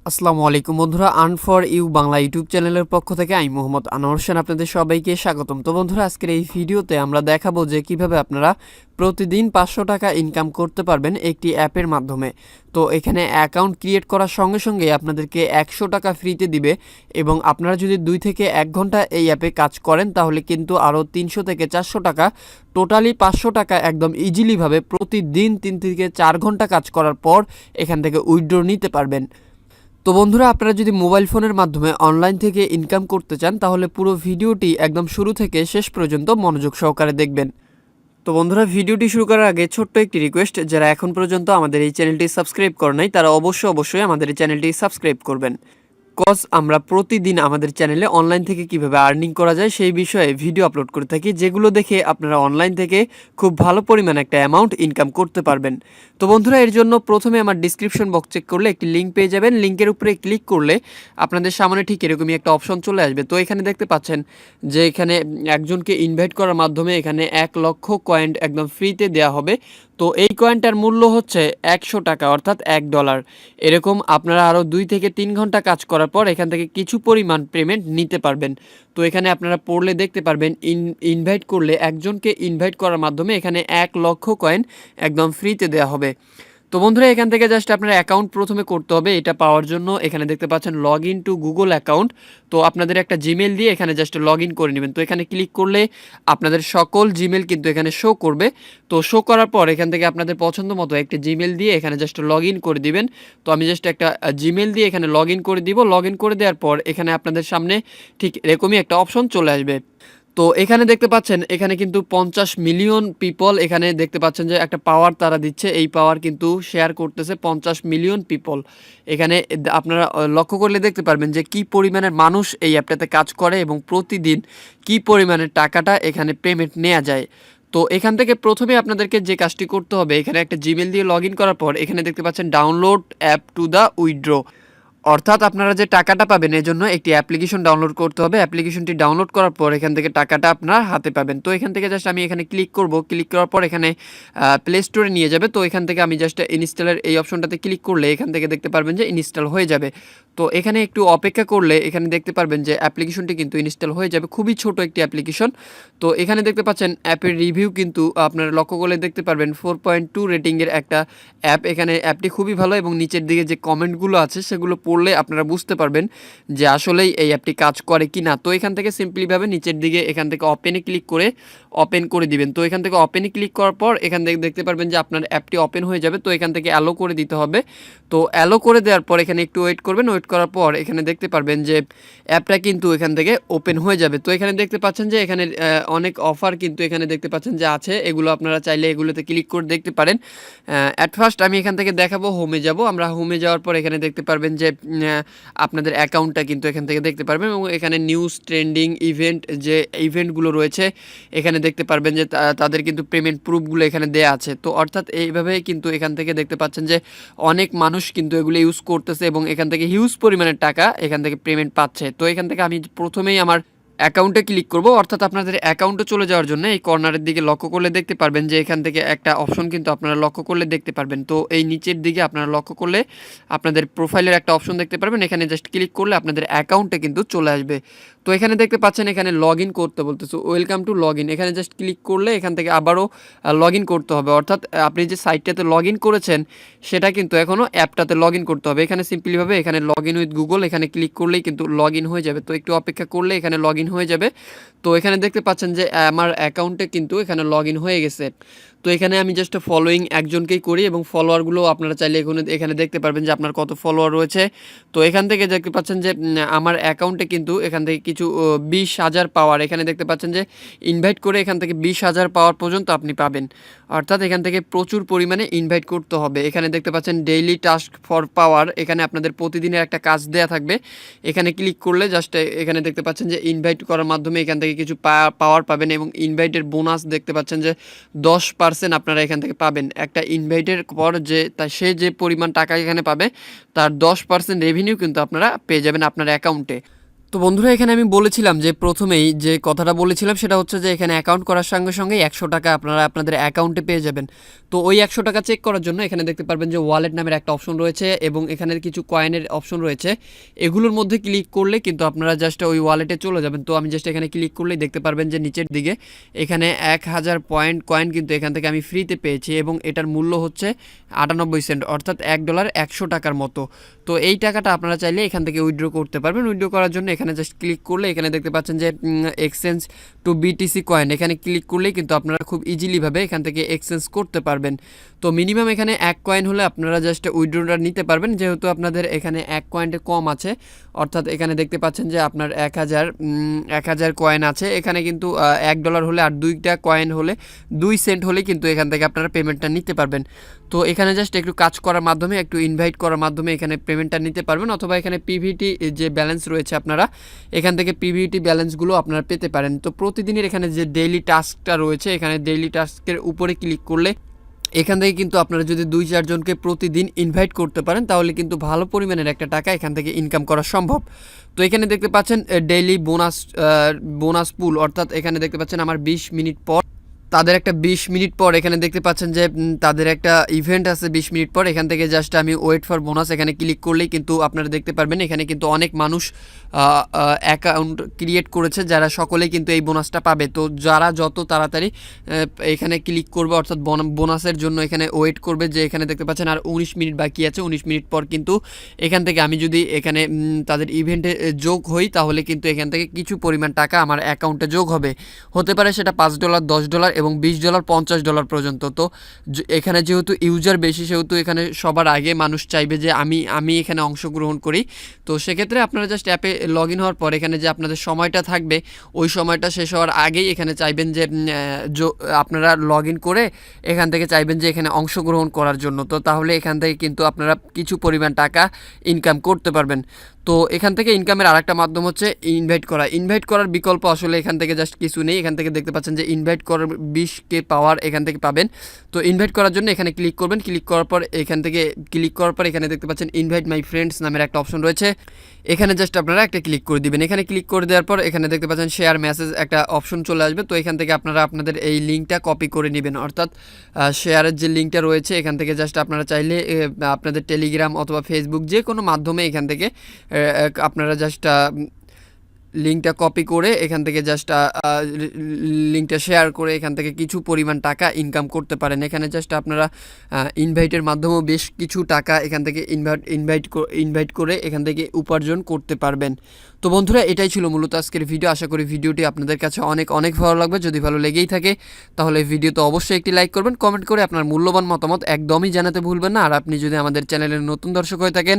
আসসালামু আলাইকুম বন্ধুরা, earn for you Bangla YouTube চ্যানেলের পক্ষ থেকে আমি মোহাম্মদ আনোয়ার হোসেন আপনাদের সবাইকে স্বাগতম। তো বন্ধুরা, আজকের এই ভিডিওতে আমরা দেখাবো যে কিভাবে আপনারা প্রতিদিন 500 টাকা ইনকাম করতে পারবেন একটি অ্যাপের মাধ্যমে। তো এখানে অ্যাকাউন্ট ক্রিয়েট করার সঙ্গে সঙ্গে আপনাদেরকে 100 টাকা ফ্রিতে দিবে এবং আপনারা যদি 2 থেকে 1 ঘন্টা এই অ্যাপে কাজ করেন তাহলে কিন্তু আরও 300 থেকে 400 টাকা, টোটালি 500 টাকা একদম ইজিলিভাবে প্রতিদিন 3 থেকে 4 ঘন্টা কাজ করার পর এখান থেকে উইথড্র নিতে পারবেন। তো বন্ধুরা, আপনারা যদি মোবাইল ফোনের মাধ্যমে অনলাইন থেকে ইনকাম করতে চান তাহলে পুরো ভিডিওটি একদম শুরু থেকে শেষ পর্যন্ত মনোযোগ সহকারে দেখবেন। তো বন্ধুরা, ভিডিওটি শুরু করার আগে ছোট্ট একটি রিকোয়েস্ট, যারা এখন পর্যন্ত আমাদের এই চ্যানেলটি সাবস্ক্রাইব করে নাই তারা অবশ্যই আমাদের এই চ্যানেলটি সাবস্ক্রাইব করবেন। আমরা প্রতিদিন আমাদের চ্যানেলে অনলাইন থেকে কিভাবে আর্নিং করা যায় সেই বিষয়ে ভিডিও আপলোড করে থাকি, যেগুলো দেখে আপনারা অনলাইন থেকে খুব ভালো পরিমাণে একটা অ্যামাউন্ট ইনকাম করতে পারবেন। তো বন্ধুরা, এর জন্য প্রথমে আমার ডিসক্রিপশন বক্স চেক করলে একটি লিঙ্ক পেয়ে যাবেন। লিঙ্কের উপরে ক্লিক করলে আপনাদের সামনে ঠিক এরকমই একটা অপশন চলে আসবে। তো এখানে দেখতে পাচ্ছেন যে এখানে একজনকে ইনভাইট করার মাধ্যমে এখানে 1 লক্ষ কয়েন একদম ফ্রিতে দেওয়া হবে। তো এই কয়েনটার মূল্য হচ্ছে 100 টাকা, অর্থাৎ $1। এরকম আপনারা আরও 2 থেকে 3 ঘন্টা কাজ করার পর এখান থেকে কিছু পরিমাণ পেমেন্ট নিতে পারবেন। তো এখানে আপনারা পড়লে দেখতে পারবেন ইনভাইট করলে একজনকে ইনভাইট করার মাধ্যমে এখানে 1 লক্ষ কয়েন একদম ফ্রিতে দেওয়া হবে। তো বন্ধুরা, এখান থেকে জাস্ট আপনার অ্যাকাউন্ট প্রথমে করতে হবে। এটা পাওয়ার জন্য এখানে দেখতে পাচ্ছেন log in two Google account. তো আপনাদের একটা জিমেল দিয়ে এখানে জাস্ট লগ ইন করে নেবেন। তো এখানে ক্লিক করলে আপনাদের সকল জিমেল কিন্তু এখানে শো করবে। তো শো করার পর এখান থেকে আপনাদের পছন্দ মতো একটা জিমেল দিয়ে এখানে জাস্ট লগ ইন করে দিবেন। তো আমি জাস্ট একটা জিমেল দিয়ে এখানে লগ ইন করে দিব। লগ ইন করে দেওয়ার পর এখানে আপনাদের সামনে ঠিক এরকমই একটা অপশন চলে আসবে। তো এখানে দেখতে পাচ্ছেন এখানে কিন্তু 50 মিলিয়ন পিপল এখানে দেখতে পাচ্ছেন যে একটা পাওয়ার তারা দিচ্ছে। এই পাওয়ার কিন্তু শেয়ার করতেছে 50 মিলিয়ন পিপল। এখানে আপনারা লক্ষ্য করলে দেখতে পারবেন যে কি পরিমাণের মানুষ এই অ্যাপটাতে কাজ করে এবং প্রতিদিন কি পরিমাণের টাকাটা এখানে পেমেন্ট নেওয়া যায়। তো এখান থেকে প্রথমে আপনাদেরকে যে কাজটি করতে হবে, এখানে একটা জিমেল দিয়ে লগ ইন করার পর এখানে দেখতে পাচ্ছেন download app to the withdraw, অর্থাৎ আপনারা যে টাকাটা পাবেন এর জন্য একটি অ্যাপ্লিকেশন ডাউনলোড করতে হবে। অ্যাপ্লিকেশনটি ডাউনলোড করার পর এখান থেকে টাকাটা আপনার হাতে পাবেন। তো এখান থেকে জাস্ট আমি এখানে ক্লিক করব। ক্লিক করার পর এখানে প্লে স্টোরে নিয়ে যাবে। তো এখান থেকে আমি জাস্ট ইনস্টলের এই অপশনটাতে ক্লিক করলে এখান থেকে দেখতে পারবেন যে ইনস্টল হয়ে যাবে। তো এখানে একটু অপেক্ষা করলে এখানে দেখতে পারবেন যে অ্যাপ্লিকেশনটি কিন্তু ইনস্টল হয়ে যাবে। খুবই ছোট একটি অ্যাপ্লিকেশন। তো এখানে দেখতে পাচ্ছেন অ্যাপের রিভিউ কিন্তু আপনারা লক্ষ্য করলে দেখতে পারবেন 4.2 রেটিংয়ের একটা অ্যাপ। এখানে অ্যাপটি খুবই ভালো এবং নিচের দিকে যে কমেন্টগুলো আছে সেগুলো পড়লে আপনারা বুঝতে পারবেন যে আসলেই এই অ্যাপটি কাজ করে কি না। তো এখান থেকে সিম্পলিভাবে নিচের দিকে এখান থেকে ওপেনে ক্লিক করে ওপেন করে দিবেন। তো এখান থেকে ওপেনে ক্লিক করার পর এখান থেকে দেখতে পারবেন যে আপনার অ্যাপটি ওপেন হয়ে যাবে। তো এখান থেকে অ্যালো করে দিতে হবে। তো অ্যালো করে দেওয়ার পর এখানে একটু ওয়েট করবেন। ওয়েট করার পর এখানে দেখতে পারবেন যে অ্যাপটা কিন্তু এখান থেকে ওপেন হয়ে যাবে। তো এখানে দেখতে পাচ্ছেন যে এখানে অনেক অফার কিন্তু এখানে দেখতে পাচ্ছেন যে আছে। এগুলো আপনারা চাইলে এগুলোতে ক্লিক করে দেখতে পারেন। অ্যাট ফার্স্ট আমি এখান থেকে দেখাবো, হোমে যাব। আমরা হোমে যাওয়ার পর এখানে দেখতে পারবেন যে আপনাদের অ্যাকাউন্টটা কিন্তু এখান থেকে দেখতে পারবেন এবং এখানে নিউজ, ট্রেন্ডিং, ইভেন্ট, যে ইভেন্টগুলো রয়েছে এখানে দেখতে পারবেন যে তাদের কিন্তু পেমেন্ট প্রুফগুলো এখানে দেয়া আছে। তো অর্থাৎ এইভাবে কিন্তু এখান থেকে দেখতে পাচ্ছেন যে অনেক মানুষ কিন্তু এগুলো ইউজ করতেছে এবং এখান থেকে হিউজ পরিমাণের টাকা এখান থেকে পেমেন্ট পাচ্ছে। তো এখান থেকে আমি প্রথমেই আমার অ্যাকাউন্টে ক্লিক করব, অর্থাৎ আপনাদের অ্যাকাউন্টে চলে যাওয়ার জন্য এই কর্নারের দিকে লক্ষ্য করলে দেখতে পারবেন যে এখান থেকে একটা অপশন কিন্তু আপনারা লক্ষ্য করলে দেখতে পারবেন। তো এই নিচের দিকে আপনারা লক্ষ্য করলে আপনাদের প্রোফাইলের একটা অপশন দেখতে পারবেন। এখানে জাস্ট ক্লিক করলে আপনাদের অ্যাকাউন্টে কিন্তু চলে আসবে। তো এখানে দেখতে পাচ্ছেন এখানে লগ ইন করতে বলতেছে, ওয়েলকাম টু লগ ইন। এখানে জাস্ট ক্লিক করলে এখান থেকে আবারও লগ ইন করতে হবে, অর্থাৎ আপনি যে সাইটটাতে লগ ইন করেছেন সেটা কিন্তু এখনও অ্যাপটাতে লগ ইন করতে হবে। এখানে সিম্পলিভাবে এখানে লগ ইন উইথ গুগল এখানে ক্লিক করলেই কিন্তু লগ ইন হয়ে যাবে। তো একটু অপেক্ষা করলে এখানে লগ ইন হয়ে যাবে। তো এখানে দেখতে পাচ্ছেন যে আমার অ্যাকাউন্টে কিন্তু এখানে লগ ইন হয়ে গেছে। তো এখানে আমি জাস্ট ফলোয়িং একজনকেই করি এবং ফলোয়ারগুলো আপনারা চাইলে এখানে দেখতে পারবেন যে আপনার কত ফলোয়ার রয়েছে। তো এখান থেকে দেখতে পাচ্ছেন যে আমার অ্যাকাউন্টে কিন্তু এখান থেকে কিছু 20,000 পাওয়ার এখানে দেখতে পাচ্ছেন যে ইনভাইট করে এখান থেকে 20,000 পাওয়ার পর্যন্ত আপনি পাবেন, অর্থাৎ এখান থেকে প্রচুর পরিমাণে ইনভাইট করতে হবে। এখানে দেখতে পাচ্ছেন ডেইলি টাস্ক ফর পাওয়ার, এখানে আপনাদের প্রতিদিনের একটা কাজ দেয়া থাকবে। এখানে ক্লিক করলে জাস্ট এখানে দেখতে পাচ্ছেন যে ইনভাইট করার মাধ্যমে এখান থেকে কিছু পাওয়ার পাবেন এবং ইনভাইটের বোনাস দেখতে পাচ্ছেন যে 10% আপনারা এখান থেকে পাবেন। একটা ইনভাইটের পর সে যে পরিমাণ টাকা এখানে পাবে তার 10% রেভিনিউ কিন্তু আপনারা পেয়ে যাবেন আপনার অ্যাকাউন্টে। তো বন্ধুরা এখানে আমি বলেছিলাম যে প্রথমেই যে কথাটা বলেছিলাম সেটা হচ্ছে যে এখানে অ্যাকাউন্ট করার সঙ্গে সঙ্গে 100 টাকা আপনারা আপনাদের অ্যাকাউন্টে পেয়ে যাবেন। তো ওই 100 টাকা চেক করার জন্য এখানে দেখতে পারবেন যে ওয়ালেট নামের একটা অপশন রয়েছে এবং এখানের কিছু কয়েনের অপশন রয়েছে। এগুলোর মধ্যে ক্লিক করলে কিন্তু আপনারা জাস্ট ওই ওয়ালেটে চলে যাবেন। তো আমি জাস্ট এখানে ক্লিক করলেই দেখতে পারবেন যে নিচের দিকে এখানে 1000 কয়েন কিন্তু এখান থেকে আমি ফ্রিতে পেয়েছি এবং এটার মূল্য হচ্ছে 98 সেন্ট, অর্থাৎ $1 100 টাকার মতো। তো এই টাকাটা আপনারা চাইলে এখান থেকে উইথড্র করতে পারবেন। উইথড্র করার জন্য এখানে জাস্ট ক্লিক করলে এখানে দেখতে পাচ্ছেন যে এক্সচেঞ্জ টু বিটিসি কয়েন, এখানে ক্লিক করলেই কিন্তু আপনারা খুব ইজিলিভাবে এখান থেকে এক্সচেঞ্জ করতে পারবেন। তো মিনিমাম এখানে 1 কয়েন হলে আপনারা জাস্ট উইথড্রটা নিতে পারবেন, যেহেতু আপনাদের এখানে 1 কয়েনের কম আছে, অর্থাৎ এখানে দেখতে পাচ্ছেন যে আপনার 1000 কয়েন আছে। এখানে কিন্তু $1 হলে আর 2টা কয়েন হলে 2 সেন্ট হলে কিন্তু এখান থেকে আপনারা পেমেন্টটা নিতে পারবেন। তো এখানে জাস্ট একটু কাজ করার মাধ্যমে, একটু ইনভাইট করার মাধ্যমে এখানে পেমেন্টটা নিতে পারবেন, অথবা এখানে পিভিটি যে ব্যালেন্স রয়েছে আপনারা এখান থেকে পিভিটি ব্যালেন্সগুলো আপনারা পেতে পারেন। তো প্রতিদিনের এখানে যে ডেইলি টাস্কটা রয়েছে, এখানে ডেইলি টাস্কের উপরে ক্লিক করলে এখান থেকে কিন্তু আপনারা যদি 2-4 জনকে প্রতিদিন ইনভাইট করতে পারেন তাহলে কিন্তু ভালো পরিমাণের একটা টাকা এখান থেকে ইনকাম করা সম্ভব। তো এখানে দেখতে পাচ্ছেন ডেইলি বোনাস পুল, অর্থাৎ এখানে দেখতে পাচ্ছেন আমার 20 মিনিট পর তাদের একটা 20 মিনিট পর এখানে দেখতে পাচ্ছেন যে তাদের একটা ইভেন্ট আছে 20 মিনিট পর। এখান থেকে জাস্ট আমি ওয়েট ফর বোনাস এখানে ক্লিক করলেই কিন্তু আপনারা দেখতে পারবেন এখানে কিন্তু অনেক মানুষ অ্যাকাউন্ট ক্রিয়েট করেছে, যারা সকলেই কিন্তু এই বোনাসটা পাবে। তো যারা যত তাড়াতাড়ি এখানে ক্লিক করবে, অর্থাৎ বোনাসের জন্য এখানে ওয়েট করবে, যে এখানে দেখতে পাচ্ছেন আর 19 মিনিট বাকি আছে, 19 মিনিট পর কিন্তু এখান থেকে আমি যদি এখানে তাদের ইভেন্টে যোগ হই তাহলে কিন্তু এখান থেকে কিছু পরিমাণ টাকা আমার অ্যাকাউন্টে যোগ হবে। হতে পারে সেটা $5, $10 এবং $20, $50 পর্যন্ত। তো এখানে যেহেতু ইউজার বেশি, সেহেতু এখানে সবার আগে মানুষ চাইবে যে আমি এখানে অংশগ্রহণ করি। তো সেক্ষেত্রে আপনারা জাস্ট অ্যাপে লগ ইন হওয়ার পর এখানে যে আপনাদের সময়টা থাকবে ওই সময়টা শেষ হওয়ার আগেই এখানে চাইবেন যে আপনারা লগ ইন করে এখান থেকে চাইবেন যে এখানে অংশগ্রহণ করার জন্য। তো তাহলে এখান থেকে কিন্তু আপনারা কিছু পরিমাণ টাকা ইনকাম করতে পারবেন। তো এখান থেকে ইনকামের আরেকটা মাধ্যম হচ্ছে ইনভাইট করার বিকল্প আসলে এখান থেকে জাস্ট কিছু নেই। এখান থেকে দেখতে পাচ্ছেন যে ইনভাইট করার 20K পাওয়ার এখান থেকে পাবেন। তো ইনভাইট করার জন্য এখানে ক্লিক করবেন, ক্লিক করার পর এখানে দেখতে পাচ্ছেন ইনভাইট মাই ফ্রেন্ডস নামের একটা অপশন রয়েছে, এখানে জাস্ট আপনারা একটা ক্লিক করে দিবেন। এখানে ক্লিক করে দেওয়ার পর এখানে দেখতে পাচ্ছেন শেয়ার মেসেজ একটা অপশন চলে আসবে। তো এখান থেকে আপনারা আপনাদের এই লিঙ্কটা কপি করে নেবেন, অর্থাৎ শেয়ারের যে লিঙ্কটা রয়েছে এখান থেকে জাস্ট আপনারা চাইলে আপনাদের টেলিগ্রাম অথবা ফেসবুক যে কোনো মাধ্যমে এখান থেকে আপনারা জাস্ট লিঙ্কটা কপি করে এখান থেকে জাস্ট লিঙ্কটা শেয়ার করে এখান থেকে কিছু পরিমাণ টাকা ইনকাম করতে পারেন। এখানে জাস্ট আপনারা ইনভাইটের মাধ্যমেও বেশ কিছু টাকা এখান থেকে ইনভাইট করে এখান থেকে উপার্জন করতে পারবেন। তো বন্ধুরা এটাই ছিল মূলত আজকের ভিডিও। আশা করি ভিডিওটি আপনাদের কাছে অনেক অনেক ভালো লাগবে। যদি ভালো লেগেই থাকে তাহলে ভিডিওতে অবশ্যই একটি লাইক করবেন, কমেন্ট করে আপনার মূল্যবান মতামত একদমই জানাতে ভুলবেন না। আর আপনি যদি আমাদের চ্যানেলের নতুন দর্শক হয়ে থাকেন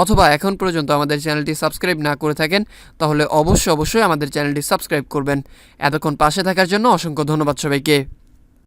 অথবা এখন পর্যন্ত আমাদের চ্যানেলটি সাবস্ক্রাইব না করে থাকেন তাহলে অবশ্যই আমাদের চ্যানেলটি সাবস্ক্রাইব করবেন। এতক্ষণ পাশে থাকার জন্য অসংখ্য ধন্যবাদ সবাইকে।